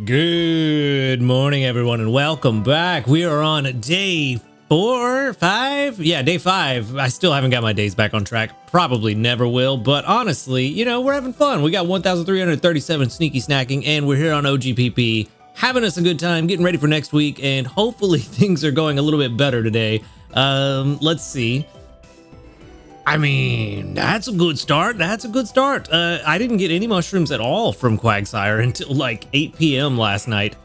Good morning, everyone, and welcome back. We are on day 4, 5. Yeah, day 5. I still haven't got my days back on track. Probably never will, but honestly, you know, we're having fun. We got 1,337 sneaky snacking, and we're here on OGPP, having us a good time, getting ready for next week, and hopefully things are going a little bit better today. Let's see. I mean, that's a good start. That's a good start. I didn't get any mushrooms at all from Quagsire until like 8 p.m. last night.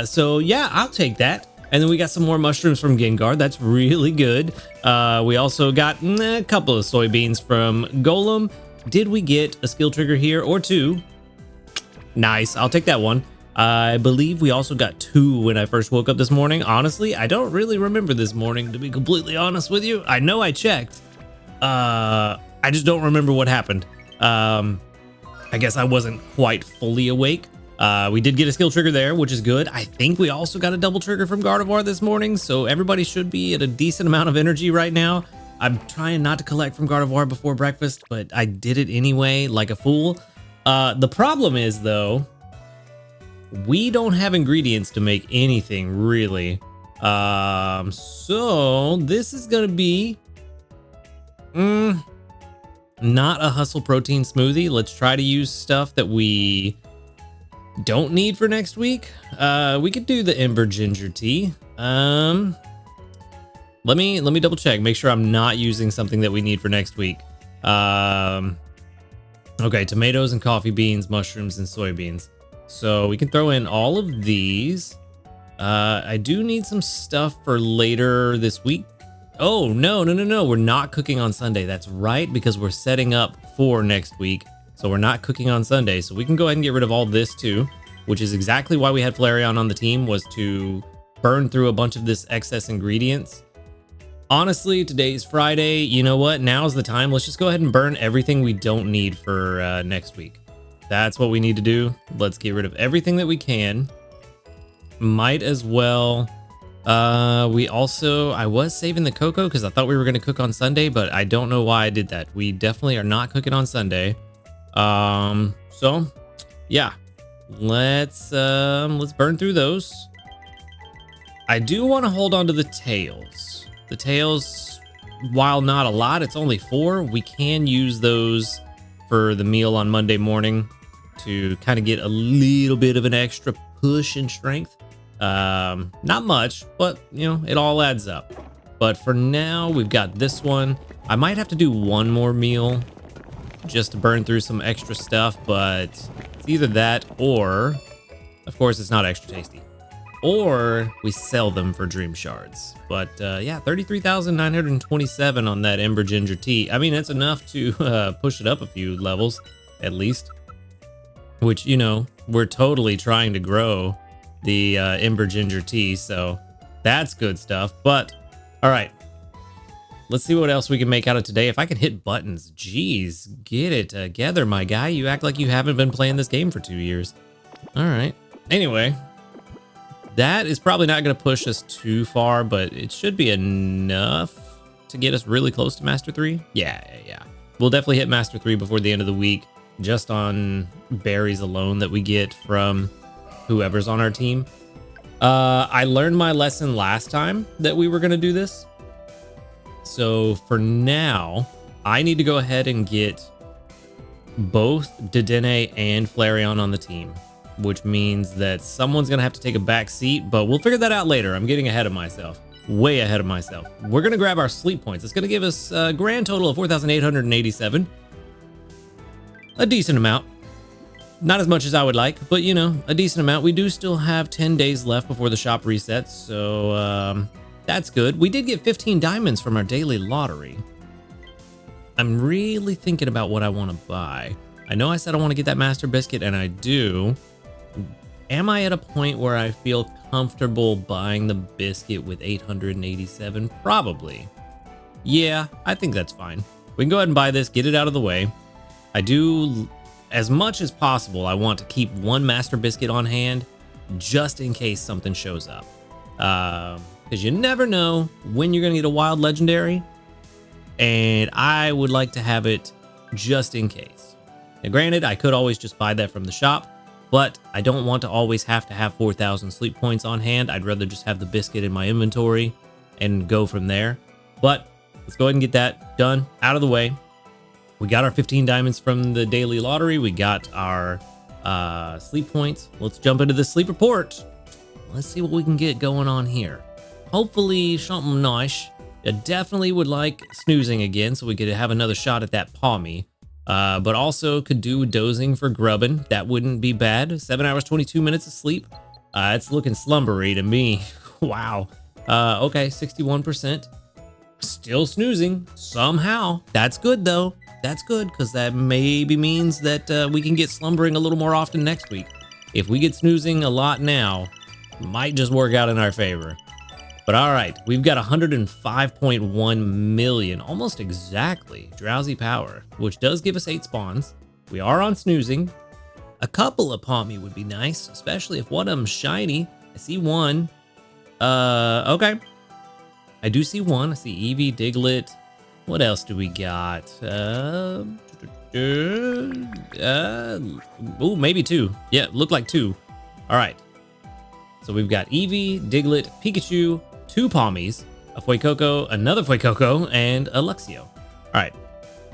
So yeah, I'll take that. And then we got some more mushrooms from Gengar. That's really good. We also got a couple of soybeans from Golem. Did we get a skill trigger here or 2? Nice. I'll take that one. I believe we also got 2 when I first woke up this morning. Honestly, I don't really remember this morning, to be completely honest with you. I know I checked. I just don't remember what happened. I guess I wasn't quite fully awake. We did get a skill trigger there, which is good. I think we also got a double trigger from Gardevoir this morning, so everybody should be at a decent amount of energy right now. I'm trying not to collect from Gardevoir before breakfast, but I did it anyway, like a fool. The problem is, though, we don't have ingredients to make anything, really. So this is gonna be not a hustle protein smoothie. Let's try to use stuff that we don't need for next week. We could do the Ember Ginger Tea. Let me double check, make sure I'm not using something that we need for next week. Okay, tomatoes and coffee beans, mushrooms and soybeans. So we can throw in all of these. I do need some stuff for later this week. Oh, no. We're not cooking on Sunday. That's right, because we're setting up for next week. So we're not cooking on Sunday. So we can go ahead and get rid of all this too, which is exactly why we had Flareon on the team, was to burn through a bunch of this excess ingredients. Honestly, today's Friday. You know what? Now's the time. Let's just go ahead and burn everything we don't need for next week. That's what we need to do. Let's get rid of everything that we can. Might as well. I was saving the cocoa because I thought we were going to cook on Sunday, but I don't know why I did that. We definitely are not cooking on Sunday. So yeah, let's burn through those. I do want to hold on to the tails. The tails, while not a lot, it's only 4. We can use those for the meal on Monday morning to kind of get a little bit of an extra push in strength. Not much, but you know, it all adds up. But for now, we've got this one. I might have to do one more meal just to burn through some extra stuff, but it's either that or, of course, it's not extra tasty, or we sell them for dream shards. But yeah, 33,927 on that Ember Ginger Tea. I mean, it's enough to push it up a few levels at least, which, you know, we're totally trying to grow the Ember Ginger Tea, so that's good stuff. But all right, let's see what else we can make out of today. If I can hit buttons, geez, get it together, my guy. You act like you haven't been playing this game for 2 years. All right, anyway, that is probably not going to push us too far, but it should be enough to get us really close to Master 3. Yeah, we'll definitely hit Master 3 before the end of the week, just on berries alone that we get from whoever's on our team. I learned my lesson last time that we were going to do this. So for now, I need to go ahead and get both Dedenne and Flareon on the team, which means that someone's going to have to take a back seat, but we'll figure that out later. I'm getting ahead of myself, way ahead of myself. We're going to grab our sleep points. It's going to give us a grand total of 4,887. A decent amount. Not as much as I would like, but you know, a decent amount. We do still have 10 days left before the shop resets, so that's good. We did get 15 diamonds from our daily lottery. I'm really thinking about what I want to buy. I know I said I want to get that Master Biscuit, and I do. Am I at a point where I feel comfortable buying the biscuit with 887? Probably. Yeah, I think that's fine. We can go ahead and buy this, get it out of the way. I do, as much as possible, I want to keep one Master Biscuit on hand just in case something shows up. Because you never know when you're going to get a wild legendary, and I would like to have it just in case. Now, granted, I could always just buy that from the shop, but I don't want to always have to have 4,000 sleep points on hand. I'd rather just have the biscuit in my inventory and go from there. But let's go ahead and get that done, out of the way. We got our 15 diamonds from the daily lottery. We got our sleep points. Let's jump into the sleep report. Let's see what we can get going on here. Hopefully something nice. I definitely would like snoozing again so we could have another shot at that palmy. But also could do dozing for grubbing. That wouldn't be bad. 7 hours, 22 minutes of sleep. It's looking slumbery to me. Wow. Okay, 61%. Still snoozing somehow. That's good though. That's good, because that maybe means that we can get slumbering a little more often next week. If we get snoozing a lot now, might just work out in our favor. But all right, we've got 105.1 million, almost exactly, drowsy power, which does give us 8 spawns. We are on snoozing. A couple of palmy would be nice, especially if one of them's shiny. I see one. Okay. I do see one. I see Eevee, Diglett. What else do we got? Oh, maybe 2. Yeah, look like 2. All right. So we've got Eevee, Diglett, Pikachu, 2 Palmies, a Fuecoco, another Fuecoco, and a Luxio. All right.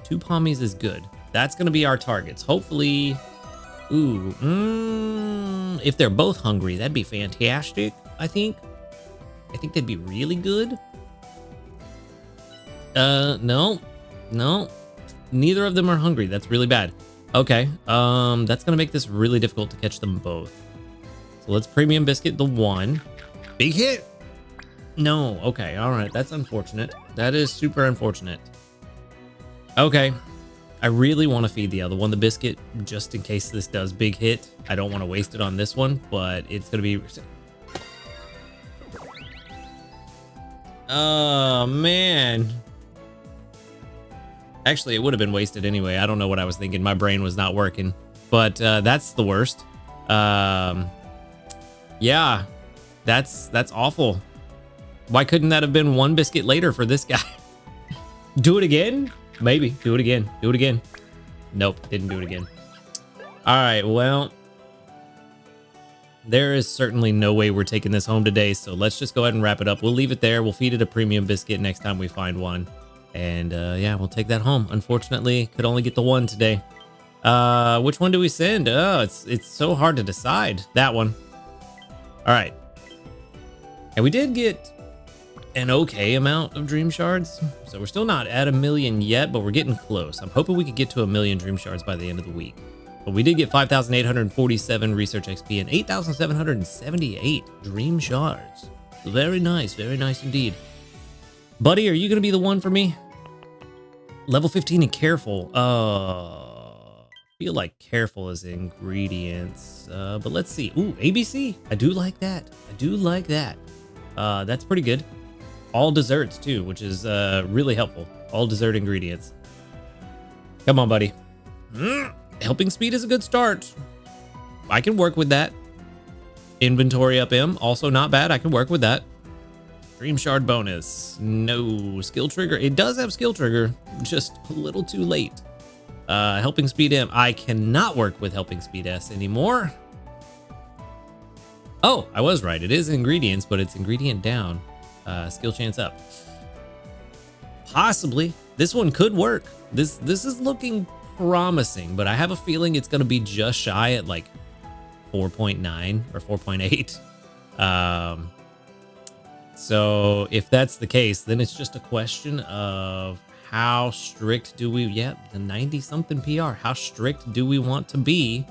2 Palmies is good. That's going to be our targets. Hopefully, if they're both hungry, that'd be fantastic, I think. I think that'd be really good. No, neither of them are hungry. That's really bad. Okay, that's gonna make this really difficult to catch them both. So let's premium biscuit the one. Big hit. No, okay, all right, that's unfortunate. That is super unfortunate. Okay, I really want to feed the other one the biscuit just in case this does big hit. I don't want to waste it on this one, but it's gonna be... Oh, man. Actually, it would have been wasted anyway. I don't know what I was thinking. My brain was not working. But that's the worst. Yeah, that's awful. Why couldn't that have been 1 biscuit later for this guy? Do it again? Maybe. Do it again. Do it again. Nope, didn't do it again. All right, well, there is certainly no way we're taking this home today, so let's just go ahead and wrap it up. We'll leave it there. We'll feed it a premium biscuit next time we find one. And yeah, we'll take that home. Unfortunately, could only get the 1 today. Which one do we send? Oh, it's so hard to decide. That one. All right. And we did get an okay amount of dream shards. So we're still not at 1 million yet, but we're getting close. I'm hoping we could get to 1 million dream shards by the end of the week. But we did get 5,847 research XP and 8,778 dream shards. Very nice indeed. Buddy, are you going to be the one for me? Level 15 and careful. I feel like careful is ingredients. But let's see. Ooh, ABC. I do like that. I do like that. That's pretty good. All desserts too, which is really helpful. All dessert ingredients. Come on, buddy. Helping speed is a good start. I can work with that. Inventory up M, also not bad. I can work with that. Dream shard bonus. No skill trigger. It does have skill trigger, just a little too late. Helping speed M. I cannot work with helping speed S anymore. Oh, I was right. It is ingredients, but it's ingredient down. Skill chance up. Possibly. This one could work. This is looking promising, but I have a feeling it's going to be just shy at like 4.9 or 4.8. So if that's the case, then it's just a question of how strict do we, the 90 something PR, how strict do we want to be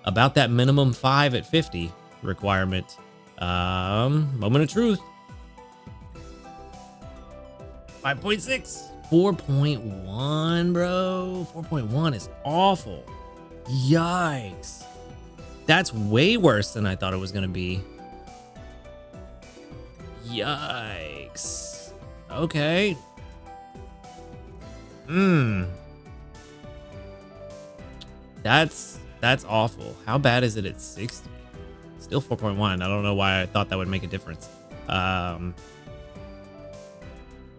about that minimum 5 at 50 requirement? Moment of truth. 5.6. 4.1, bro. 4.1 is awful. Yikes. That's way worse than I thought it was going to be. Yikes. Okay. That's awful. How bad is it at 60? Still 4.1. I don't know why I thought that would make a difference. I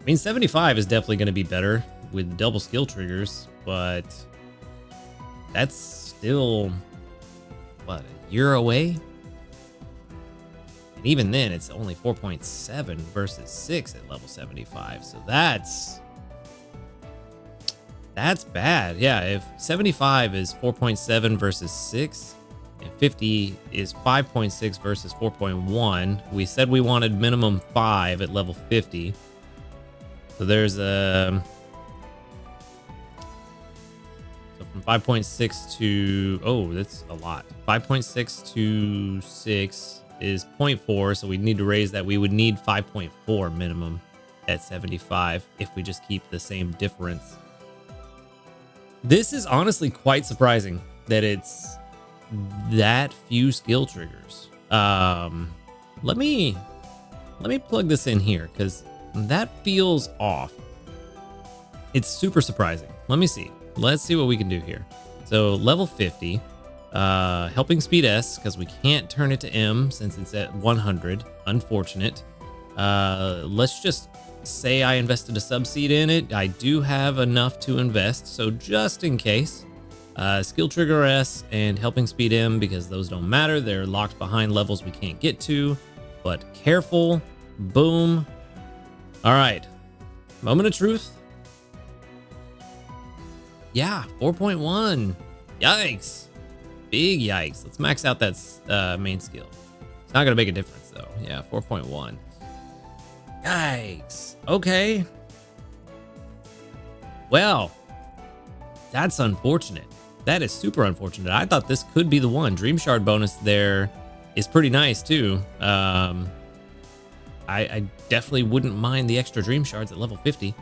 mean, 75 is definitely going to be better with double skill triggers, but that's still, what, year away. And even then, it's only 4.7 versus 6 at level 75. So that's bad. Yeah, if 75 is 4.7 versus 6, and 50 is 5.6 versus 4.1, we said we wanted minimum 5 at level 50. So there's a... So from 5.6 to... Oh, that's a lot. 5.6 to 6 is 0.4, so we need to raise that. We would need 5.4 minimum at 75 if we just keep the same difference. This is honestly quite surprising that it's that few skill triggers. Let me plug this in here because that feels off. It's super surprising. Let me see. Let's see what we can do here. So level 50, helping speed S because we can't turn it to M since it's at 100. Unfortunate. Let's just say I invested a subseed in it. I do have enough to invest, so just in case. Skill trigger S and helping speed M because those don't matter. They're locked behind levels we can't get to, but careful. Boom. All right. Moment of truth. Yeah, 4.1. Yikes. Big yikes. Let's max out that main skill. It's not going to make a difference though. Yeah, 4.1. Yikes. Okay. Well, that's unfortunate. That is super unfortunate. I thought this could be the one. Dream Shard bonus there is pretty nice too. I definitely wouldn't mind the extra Dream Shards at level 50,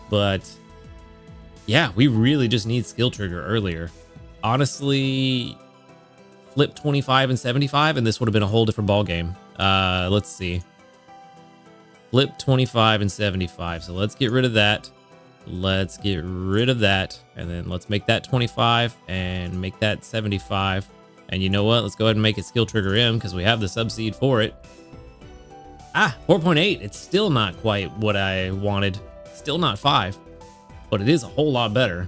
but yeah, we really just need skill trigger earlier. Honestly, flip 25 and 75, and this would have been a whole different ball game. Let's see. Flip 25 and 75. So let's get rid of that. Let's get rid of that. And then let's make that 25 and make that 75. And you know what? Let's go ahead and make it skill trigger M because we have the subseed for it. 4.8. It's still not quite what I wanted. Still not 5, but it is a whole lot better.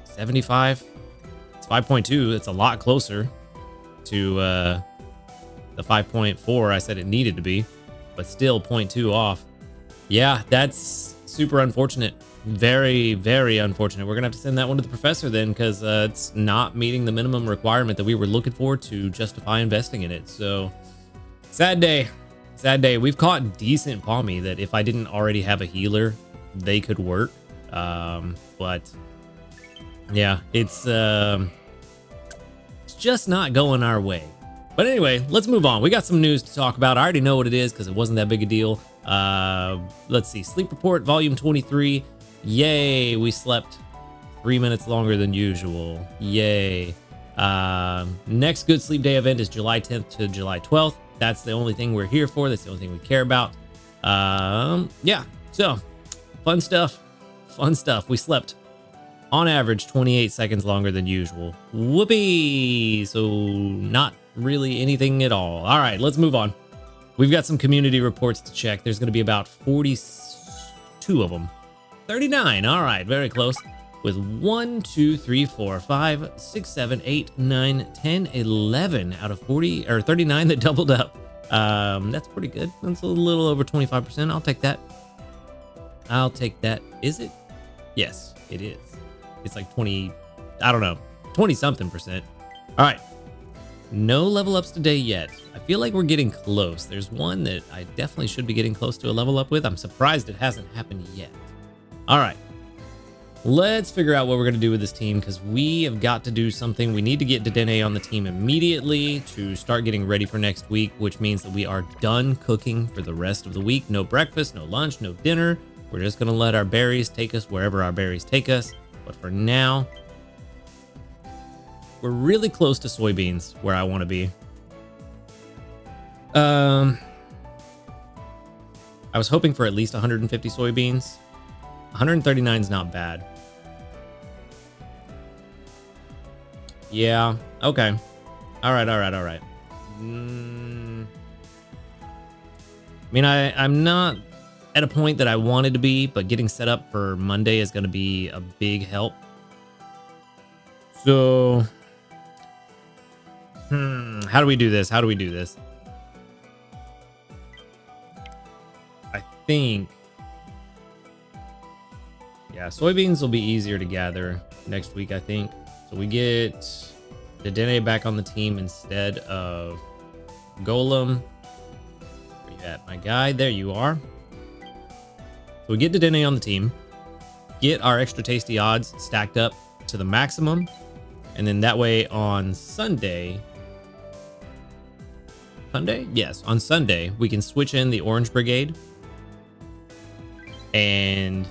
75. It's 5.2. It's a lot closer to the 5.4 I said it needed to be, but still 0.2 off. Yeah, that's super unfortunate. Very, very unfortunate. We're gonna have to send that one to the professor then because it's not meeting the minimum requirement that we were looking for to justify investing in it. So sad day. Sad day. We've caught decent Palmy that if I didn't already have a healer, they could work. But yeah, it's just not going our way. But anyway, let's move on. We got some news to talk about. I already know what it is because it wasn't that big a deal. Let's see. Sleep Report, Volume 23. Yay, we slept 3 minutes longer than usual. Yay. Next Good Sleep Day event is July 10th to July 12th. That's the only thing we're here for. That's the only thing we care about. Yeah, so fun stuff. Fun stuff. We slept on average 28 seconds longer than usual. Whoopee. So not really anything at all. All right, let's move on. We've got some community reports to check. There's going to be about 42 of them. 39. All right, very close. With 1, 2, 3, 4, 5, 6, 7, 8, 9, 10, 11 out of 40 or 39 that doubled up. That's pretty good. That's a little over 25%. I'll take that. I'll take that. Is it? Yes, it is. It's like 20, I don't know, 20 something percent. All right. No level ups today yet. I feel like we're getting close. There's one that I definitely should be getting close to a level up with. I'm surprised it hasn't happened yet. All right. Let's figure out what we're going to do with this team because we have got to do something. We need to get Dedenne on the team immediately to start getting ready for next week, which means that we are done cooking for the rest of the week. No breakfast, no lunch, no dinner. We're just going to let our berries take us wherever our berries take us. But for now, we're really close to soybeans where I want to be. I was hoping for at least 150 soybeans. 139 is not bad. Yeah, okay. All right. I mean, I'm not at a point that I wanted to be, but getting set up for Monday is going to be a big help. So, how do we do this? How do we do this? I think, yeah, soybeans will be easier to gather next week, I think. So we get Dedenne back on the team instead of Golem. Where you at, my guy? There you are. So we get Dedenne on the team, get our extra tasty odds stacked up to the maximum, and then that way on Sunday, yes, on Sunday, we can switch in the Orange Brigade, and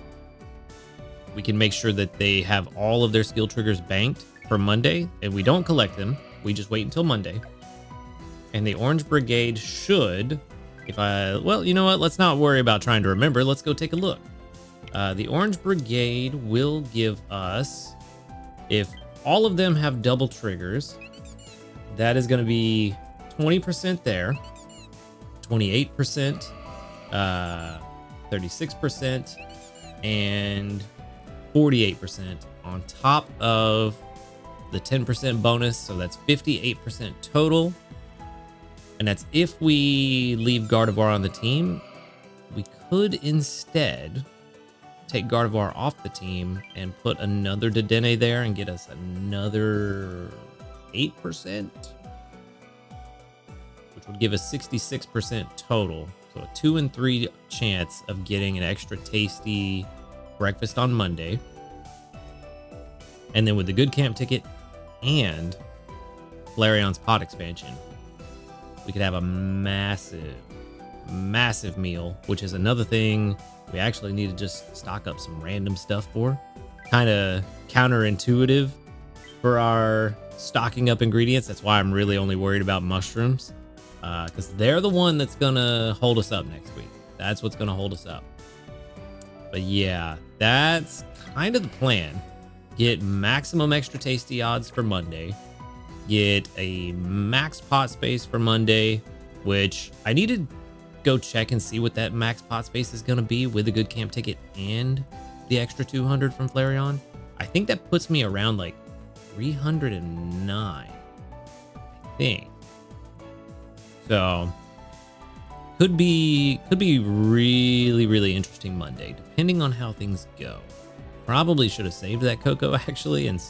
we can make sure that they have all of their skill triggers banked for Monday, and we don't collect them. We just wait until Monday. And the Orange Brigade should, well, you know what? Let's not worry about trying to remember. Let's go take a look. The Orange Brigade will give us, if all of them have double triggers, that is going to be 20% there, 28%, 36%, and 48% on top of the 10% bonus. So that's 58% total. And that's if we leave Gardevoir on the team. We could instead take Gardevoir off the team and put another Dedenne there and get us another 8%, which would give us 66% total. So a 2 in 3 chance of getting an extra tasty breakfast on Monday. And then with the good camp ticket and Flareon's pot expansion, we could have a massive meal, which is another thing we actually need to just stock up some random stuff for. Kind of counterintuitive for our stocking up ingredients. That's why I'm really only worried about mushrooms, because they're the one that's gonna hold us up next week. That's what's gonna hold us up. But yeah, that's kind of the plan. Get maximum extra tasty odds for Monday. Get a max pot space for Monday, which I need to go check and see what that max pot space is going to be with a good camp ticket and the extra 200 from Flareon. I think that puts me around like 309, I think. So could be really interesting Monday, depending on how things go. Probably should have saved that cocoa actually and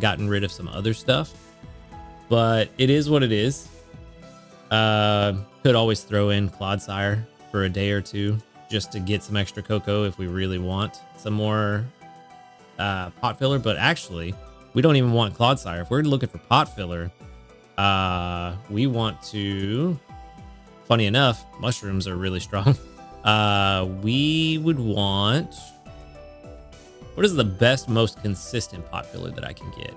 gotten rid of some other stuff, but it is what it is. Could always throw in Clodsire for a day or two just to get some extra cocoa if we really want some more pot filler. But actually, we don't even want Clodsire. If we're looking for pot filler, we want to, funny enough, mushrooms are really strong. We would want, what is the best, most consistent pot filler that I can get?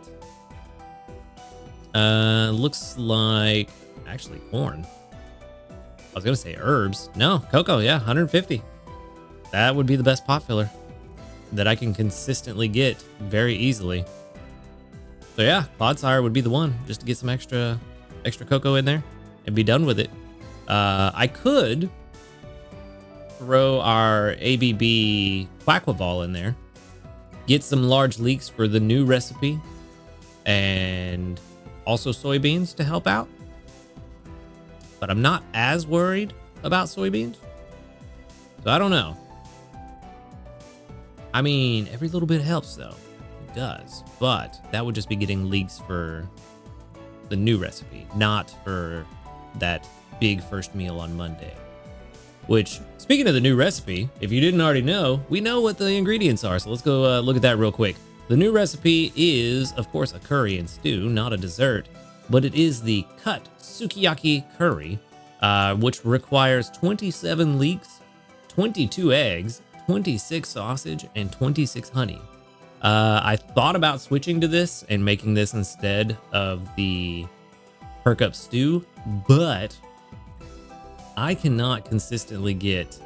Looks like actually corn. I was gonna say herbs. No, cocoa. Yeah, 150. That would be the best pot filler that I can consistently get very easily. So yeah, Clodsire would be the one, just to get some extra cocoa in there and be done with it. I could throw our ABB Quaquaval in there, get some large leaks for the new recipe, and also soybeans to help out. But I'm not as worried about soybeans. So I don't know. I mean, every little bit helps though. It does. But that would just be getting leaks for the new recipe, not for that big first meal on Monday. Which, speaking of the new recipe, if you didn't already know, we know what the ingredients are. So let's go look at that real quick. The new recipe is, of course, a curry and stew, not a dessert. But it is the cut sukiyaki curry, which requires 27 leeks, 22 eggs, 26 sausage, and 26 honey. I thought about switching to this and making this instead of the perk up stew, but I cannot consistently get,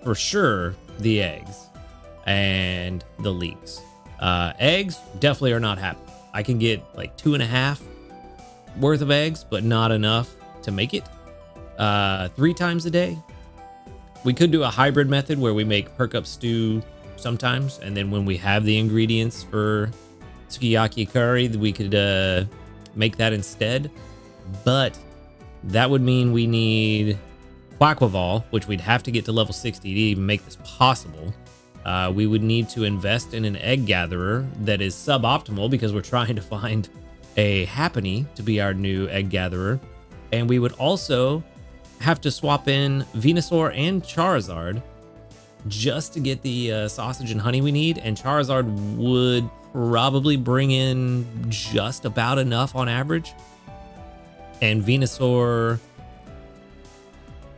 for sure, the eggs and the leeks. Eggs definitely are not happening. I can get like 2.5 worth of eggs, but not enough to make it 3 times a day. We could do a hybrid method where we make perk up stew sometimes, and then when we have the ingredients for Sukiyaki curry, we could make that instead. But that would mean we need Quackwaval, which we'd have to get to level 60 to even make this possible. We would need to invest in an egg gatherer that is suboptimal because we're trying to find a Happiny to be our new egg gatherer. And we would also have to swap in Venusaur and Charizard just to get the sausage and honey we need. And Charizard would probably bring in just about enough on average. And Venusaur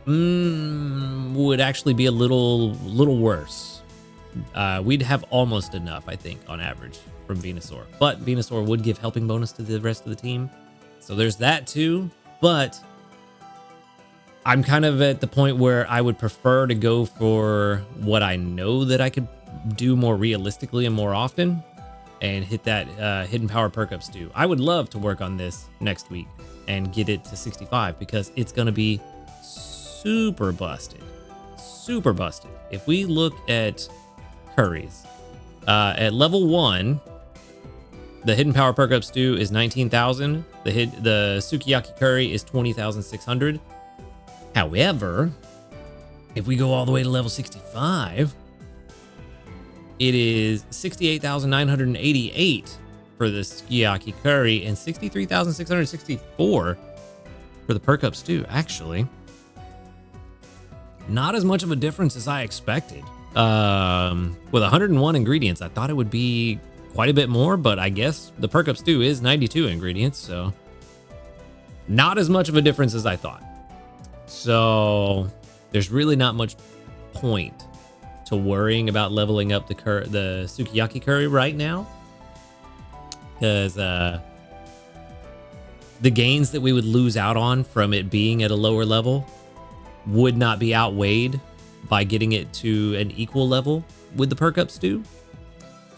would actually be a little worse. We'd have almost enough, I think, on average from Venusaur. But Venusaur would give helping bonus to the rest of the team. So there's that too. But I'm kind of at the point where I would prefer to go for what I know that I could do more realistically and more often and hit that hidden power perk up stew. I would love to work on this next week and get it to 65 because it's going to be super busted. Super busted. If we look at curries, at level 1, the hidden power perk up stew is 19,000. The Sukiyaki curry is 20,600. However, if we go all the way to level 65, it is 68,988 for the Sukiyaki curry and 63,664 for the perk up stew. Actually, not as much of a difference as I expected. With 101 ingredients, I thought it would be quite a bit more, but I guess the perk up stew is 92 ingredients, so not as much of a difference as I thought. So there's really not much point to worrying about leveling up the Sukiyaki curry right now, because the gains that we would lose out on from it being at a lower level would not be outweighed by getting it to an equal level with the perk up stew.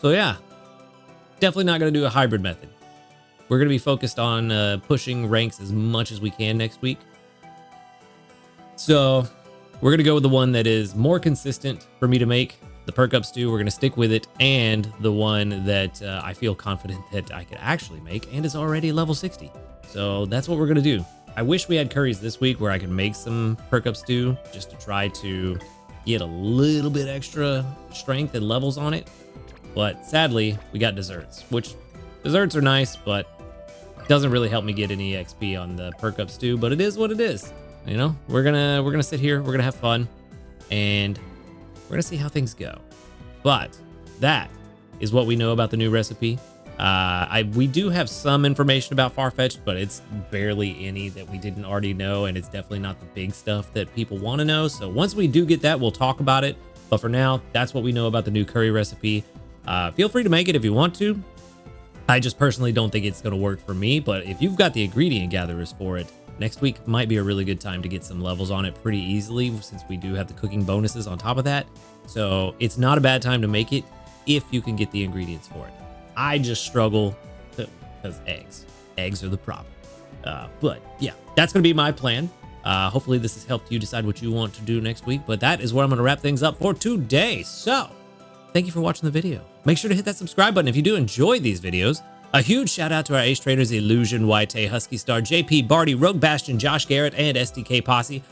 So yeah, definitely not going to do a hybrid method. We're going to be focused on pushing ranks as much as we can next week. So we're going to go with the one that is more consistent for me to make, the perk up stew. We're going to stick with it, and the one that I feel confident that I could actually make and is already level 60. So that's what we're going to do. I wish we had curries this week where I could make some perk up stew just to try to get a little bit extra strength and levels on it. But sadly, we got desserts, which desserts are nice, but doesn't really help me get any XP on the perk up stew, but it is what it is. You know, we're gonna sit here, we're gonna have fun, and we're gonna see how things go. But that is what we know about the new recipe. We do have some information about Farfetch'd, but it's barely any that we didn't already know, and it's definitely not the big stuff that people want to know. So once we do get that, we'll talk about it. But for now, that's what we know about the new curry recipe. Feel free to make it if you want to. I just personally don't think it's going to work for me, but if you've got the ingredient gatherers for it, next week might be a really good time to get some levels on it pretty easily, since we do have the cooking bonuses on top of that. So it's not a bad time to make it if you can get the ingredients for it. I just struggle because eggs are the problem. But yeah, that's going to be my plan. Hopefully this has helped you decide what you want to do next week, but that is where I'm going to wrap things up for today. So thank you for watching the video. Make sure to hit that subscribe button if you do enjoy these videos. A huge shout out to our ace trainers, Illusion, YT, Husky Star, JP, Barty, Rogue Bastion, Josh Garrett, and SDK Posse.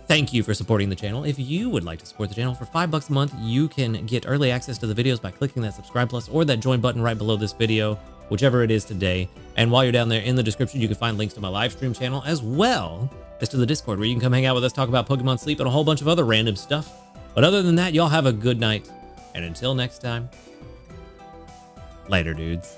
Thank you for supporting the channel. If you would like to support the channel for $5 a month, you can get early access to the videos by clicking that subscribe plus or that join button right below this video, whichever it is today. And while you're down there in the description, you can find links to my live stream channel as well as to the Discord, where you can come hang out with us, talk about Pokemon Sleep and a whole bunch of other random stuff. But other than that, y'all have a good night. And until next time, later, dudes.